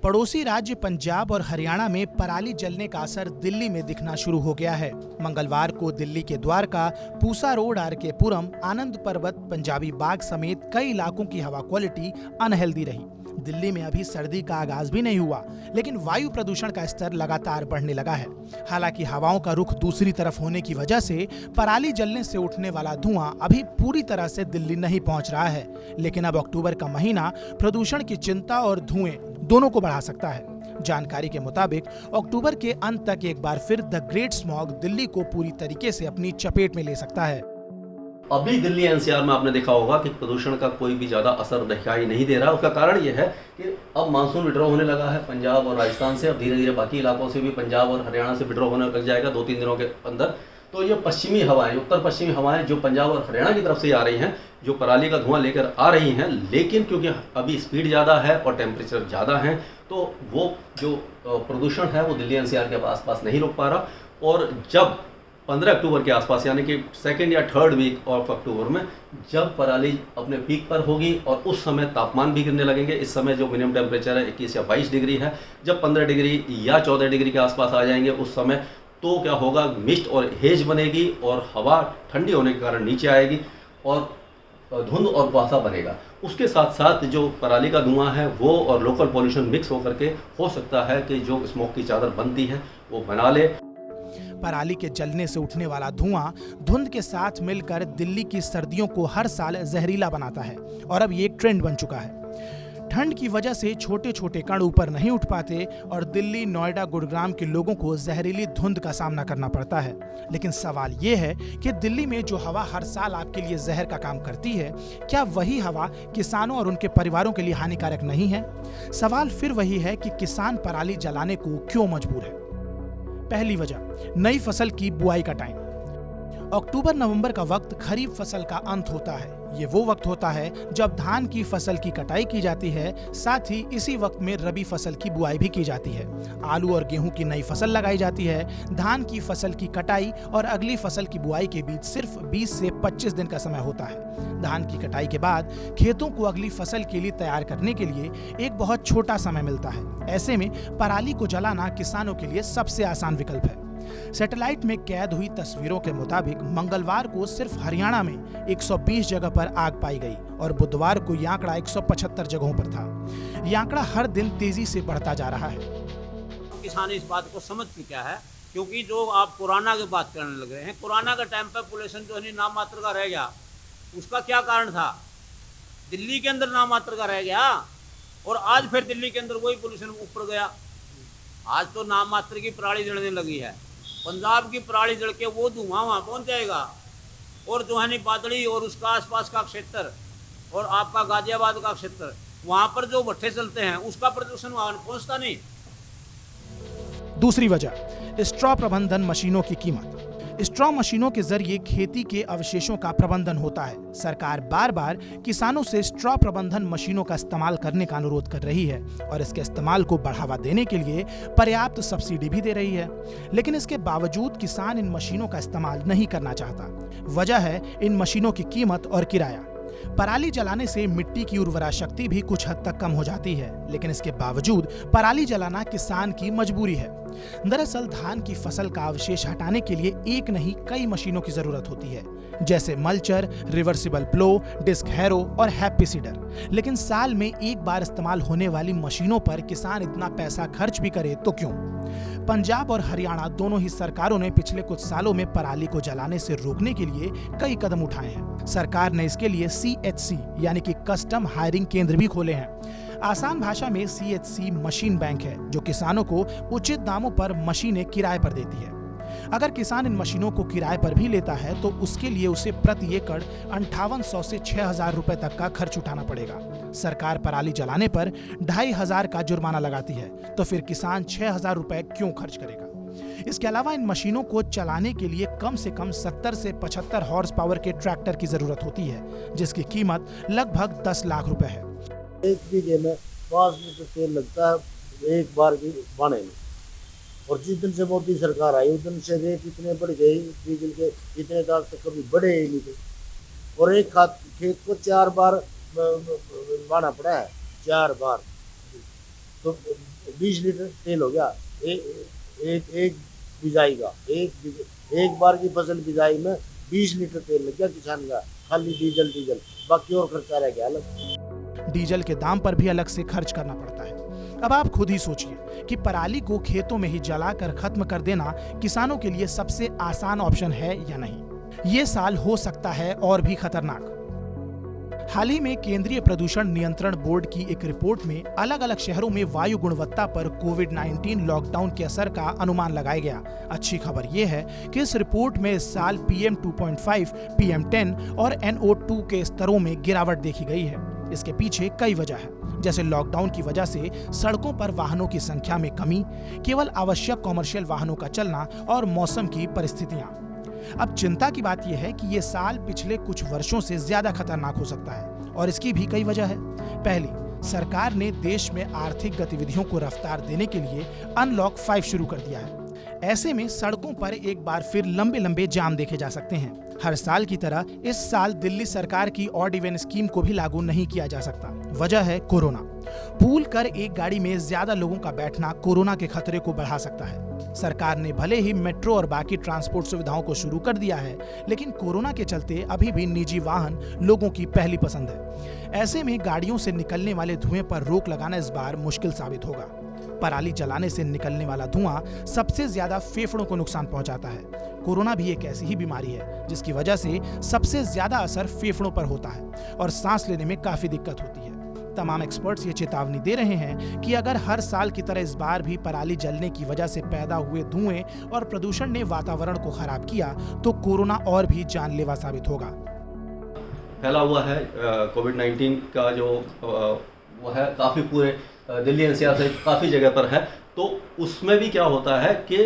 पड़ोसी राज्य पंजाब और हरियाणा में पराली जलने का असर दिल्ली में दिखना शुरू हो गया है। मंगलवार को दिल्ली के द्वारका, पूसा रोड, आर.के. पुरम, आनंद पर्वत, पंजाबी बाग समेत कई इलाकों की हवा क्वालिटी अनहेल्दी रही। दिल्ली में अभी सर्दी का आगाज भी नहीं हुआ, लेकिन वायु प्रदूषण का स्तर लगातार बढ़ने लगा है। हालांकि हवाओं का रुख दूसरी तरफ होने की वजह से पराली जलने से उठने वाला धुआं अभी पूरी तरह से दिल्ली नहीं पहुंच रहा है, लेकिन अब अक्टूबर का महीना प्रदूषण की चिंता और धुएं दोनों को बढ़ा सकता है। जानकारी के मुताबिक अक्टूबर के अंत तक एक बार फिर द ग्रेट स्मॉग दिल्ली को पूरी तरीके से अपनी चपेट में ले सकता है। अभी दिल्ली एनसीआर में आपने देखा होगा कि प्रदूषण का कोई भी ज़्यादा असर दिखाई नहीं दे रहा। उसका कारण यह है कि अब मानसून विड्रॉ होने लगा है पंजाब और राजस्थान से। अब धीरे धीरे बाकी इलाकों से भी पंजाब और हरियाणा से विड्रॉ होने लग जाएगा 2-3 दिनों के अंदर। तो ये पश्चिमी हवाएं, उत्तर पश्चिमी हवाएं जो पंजाब और हरियाणा की तरफ से आ रही हैं, जो पराली का धुआं लेकर आ रही हैं, लेकिन क्योंकि अभी स्पीड ज़्यादा है और टेम्परेचर ज़्यादा है, तो वो जो प्रदूषण है वो दिल्ली एनसीआर के आसपास नहीं रोक पा रहा। और जब 15 अक्टूबर के आसपास, यानी कि सेकेंड या थर्ड वीक ऑफ अक्टूबर में जब पराली अपने पीक पर होगी और उस समय तापमान भी गिरने लगेंगे। इस समय जो मिनिमम टेम्परेचर है 21 या 22 डिग्री है, जब 15 डिग्री या 14 डिग्री के आसपास आ जाएंगे उस समय तो क्या होगा, मिस्ट और हेज बनेगी और हवा ठंडी होने के कारण नीचे आएगी और धुंध और कुहासा बनेगा। उसके साथ साथ जो पराली का धुआं है वो और लोकल पॉल्यूशन मिक्स होकर के हो सकता है कि जो स्मोक की चादर बनती है वो बना ले। पराली के जलने से उठने वाला धुआं धुंध के साथ मिलकर दिल्ली की सर्दियों को हर साल जहरीला बनाता है और अब ये एक ट्रेंड बन चुका है। ठंड की वजह से छोटे छोटे कण ऊपर नहीं उठ पाते और दिल्ली, नोएडा, गुरुग्राम के लोगों को जहरीली धुंध का सामना करना पड़ता है। लेकिन सवाल ये है कि दिल्ली में जो हवा हर साल आपके लिए जहर का काम करती है, क्या वही हवा किसानों और उनके परिवारों के लिए हानिकारक नहीं है? सवाल फिर वही है कि किसान पराली जलाने को क्यों मजबूर है। पहली वजह, नई फसल की बुआई का टाइम। अक्टूबर-नवंबर का वक्त खरीफ फसल का अंत होता है। ये वो वक्त होता है जब धान की फसल की कटाई की जाती है, साथ ही इसी वक्त में रबी फसल की बुआई भी की जाती है। आलू और गेहूं की नई फसल लगाई जाती है। धान की फसल की कटाई और अगली फसल की बुआई के बीच सिर्फ 20 से 25 दिन का समय होता है। धान की कटाई के बाद खेतों को अगली फसल के लिए तैयार करने के लिए एक बहुत छोटा समय मिलता है। ऐसे में पराली को जलाना किसानों के लिए सबसे आसान विकल्प है। सैटेलाइट में कैद हुई तस्वीरों के मुताबिक मंगलवार को सिर्फ हरियाणा में 120 जगह पर आग पाई गई और बुधवार को ये आंकड़ा 175 जगहों पर था। ये आंकड़ा हर दिन तेजी से बढ़ता जा रहा है। किसान इस बात को समझ चुका है, क्योंकि जो आप कोरोना की बात करने लग रहे हैं, कोरोना के टाइम पर पोल्यूशन जो है नाम मात्र का रह गया। उसका क्या कारण था? दिल्ली के अंदर नाम मात्र का रह गया और आज फिर दिल्ली के अंदर वही पोल्यूशन ऊपर गया। आज तो नाम मात्र की पराली जलने लगी है। पंजाब की पराली जल के वो धुआं वहाँ पहुँच जाएगा और जोहानी पादड़ी और उसका आसपास का क्षेत्र और आपका गाजियाबाद का क्षेत्र, वहाँ पर जो भट्ठे चलते हैं उसका प्रदूषण वहाँ पहुँचता नहीं। दूसरी वजह, स्ट्रॉ प्रबंधन मशीनों की कीमत। स्ट्रॉ मशीनों के जरिए खेती के अवशेषों का प्रबंधन होता है। सरकार बार बार किसानों से स्ट्रॉ प्रबंधन मशीनों का इस्तेमाल करने का अनुरोध कर रही है और इसके इस्तेमाल को बढ़ावा देने के लिए पर्याप्त सब्सिडी भी दे रही है। लेकिन इसके बावजूद किसान इन मशीनों का इस्तेमाल नहीं करना चाहता। वजह है इन मशीनों की कीमत और किराया। पराली जलाने से मिट्टी की उर्वरा शक्ति भी कुछ हद तक कम हो जाती है, लेकिन इसके बावजूद पराली जलाना किसान की मजबूरी है। दरअसल धान की फसल का अवशेष हटाने के लिए एक नहीं कई मशीनों की जरूरत होती है, जैसे मल्चर, रिवर्सिबल प्लो, डिस्क हैरो और हैप्पी सीडर। लेकिन साल में एक बार इस्तेमाल होने वाली मशीनों पर किसान इतना पैसा खर्च भी करे तो क्यों? पंजाब और हरियाणा दोनों ही सरकारों ने पिछले कुछ सालों में पराली को जलाने से रोकने के लिए कई कदम उठाए हैं। सरकार ने इसके लिए CHC यानी कि कस्टम हायरिंग केंद्र भी खोले हैं। आसान भाषा में CHC मशीन बैंक है जो किसानों को उचित दामों पर मशीनें किराए पर देती है। अगर किसान इन मशीनों को किराए पर भी लेता है तो उसके लिए उसे प्रति एकड़ 5800 से 6000 रुपए तक का खर्च उठाना पड़ेगा। सरकार पराली जलाने पर 2500 का जुर्माना लगाती है, तो फिर किसान 6000 रुपए क्यों खर्च करेगा? इसके अलावा इन मशीनों को चलाने के लिए कम से कम 70 से 75 हॉर्स पावर के ट्रैक्टर की जरूरत होती है, जिसकी कीमत लगभग 10 लाख रुपए है। एक बीघे में 5 लीटर तेल लगता है एक बार की बाने में। और जिस दिन से मोदी सरकार आई उस दिन से रेट इतने बढ़ गए डीजल के, इतने दाम तक कभी बढ़े ही नहीं थे। और एक खेत को 4 बार बाना पड़ा है, 4 बार। तो 20 लीटर तेल हो गया एक बिजाई का। एक बार की फसल बिजाई में 20 लीटर तेल लग गया किसान का, खाली डीजल, बाकी और खर्चा रह गया अलग। डीजल के दाम पर भी अलग से खर्च करना पड़ता है। अब आप खुद ही सोचिए कि पराली को खेतों में ही जलाकर खत्म कर देना किसानों के लिए सबसे आसान ऑप्शन है या नहीं। ये साल हो सकता है और भी खतरनाक। हाल ही में केंद्रीय प्रदूषण नियंत्रण बोर्ड की एक रिपोर्ट में अलग अलग शहरों में वायु गुणवत्ता पर कोविड-19 लॉकडाउन के असर का अनुमान लगाया गया। अच्छी खबर यह है कि इस रिपोर्ट में इस साल PM 2.5, PM 10 और NO2 के स्तरों में गिरावट देखी गई है। इसके पीछे कई वजह है, जैसे लॉकडाउन की वजह से सड़कों पर वाहनों की संख्या में कमी, केवल आवश्यक कॉमर्शियल वाहनों का चलना और मौसम की परिस्थितियां। अब चिंता की बात यह है कि ये साल पिछले कुछ वर्षों से ज्यादा खतरनाक हो सकता है और इसकी भी कई वजह है। पहली, सरकार ने देश में आर्थिक गतिविधियों को रफ्तार देने के लिए अनलॉक 5 शुरू कर दिया है। ऐसे में सड़कों पर एक बार फिर लंबे लंबे जाम देखे जा सकते हैं। हर साल की तरह इस साल दिल्ली सरकार की ऑड इवन स्कीम को भी लागू नहीं किया जा सकता। वजह है कोरोना। पूल कर एक गाड़ी में ज्यादा लोगों का बैठना कोरोना के खतरे को बढ़ा सकता है। सरकार ने भले ही मेट्रो और बाकी ट्रांसपोर्ट सुविधाओं को शुरू कर दिया है, लेकिन कोरोना के चलते अभी भी निजी वाहन लोगों की पहली पसंद है। ऐसे में गाड़ियों से निकलने वाले धुएं पर रोक लगाना इस बार मुश्किल साबित होगा। पराली जलाने से निकलने वाला धुआं सबसे ज्यादा फेफड़ों को नुकसान पहुंचाता है। कोरोना भी एक ऐसी ही बीमारी है जिसकी वजह से सबसे ज्यादा असर फेफड़ों पर होता है और सांस लेने में काफी दिक्कत होती है। तमाम एक्सपर्ट्स ये चेतावनी दे रहे हैं कि अगर हर साल की तरह इस बार भी पराली जलने की वजह से पैदा हुए धुएं और प्रदूषण ने वातावरण को खराब किया तो कोरोना और भी जानलेवा साबित होगा। फैला हुआ है कोविड-19 का जो वो है काफ़ी पूरे दिल्ली NCR से काफ़ी जगह पर है। तो उसमें भी क्या होता है कि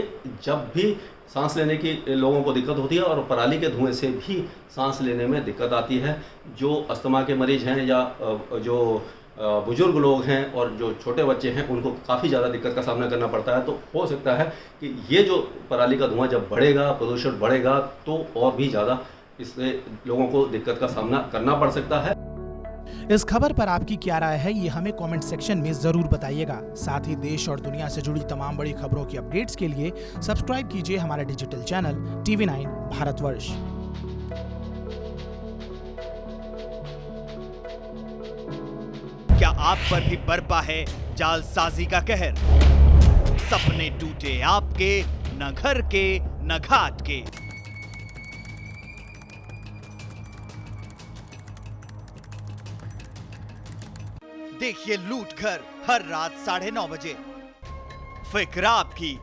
जब भी सांस लेने की लोगों को दिक्कत होती है और पराली के धुएं से भी सांस लेने में दिक्कत आती है। जो अस्थमा के मरीज हैं या जो बुजुर्ग लोग हैं और जो छोटे बच्चे हैं उनको काफ़ी ज़्यादा दिक्कत का सामना करना पड़ता है। तो हो सकता है कि ये जो पराली का धुआं जब बढ़ेगा, प्रदूषण बढ़ेगा, तो और भी ज़्यादा इससे लोगों को दिक्कत का सामना करना पड़ सकता है। इस खबर पर आपकी क्या राय है, ये हमें कमेंट सेक्शन में जरूर बताइएगा। साथ ही देश और दुनिया से जुड़ी तमाम बड़ी खबरों की अपडेट्स के लिए सब्सक्राइब कीजिए हमारा डिजिटल चैनल TV9 भारतवर्ष। क्या आप पर भी बरपा है जालसाजी का कहर? सपने टूटे आपके, न घर के न घाट के। देखिए लूट घर हर रात 9:30 बजे। फिक्र आपकी,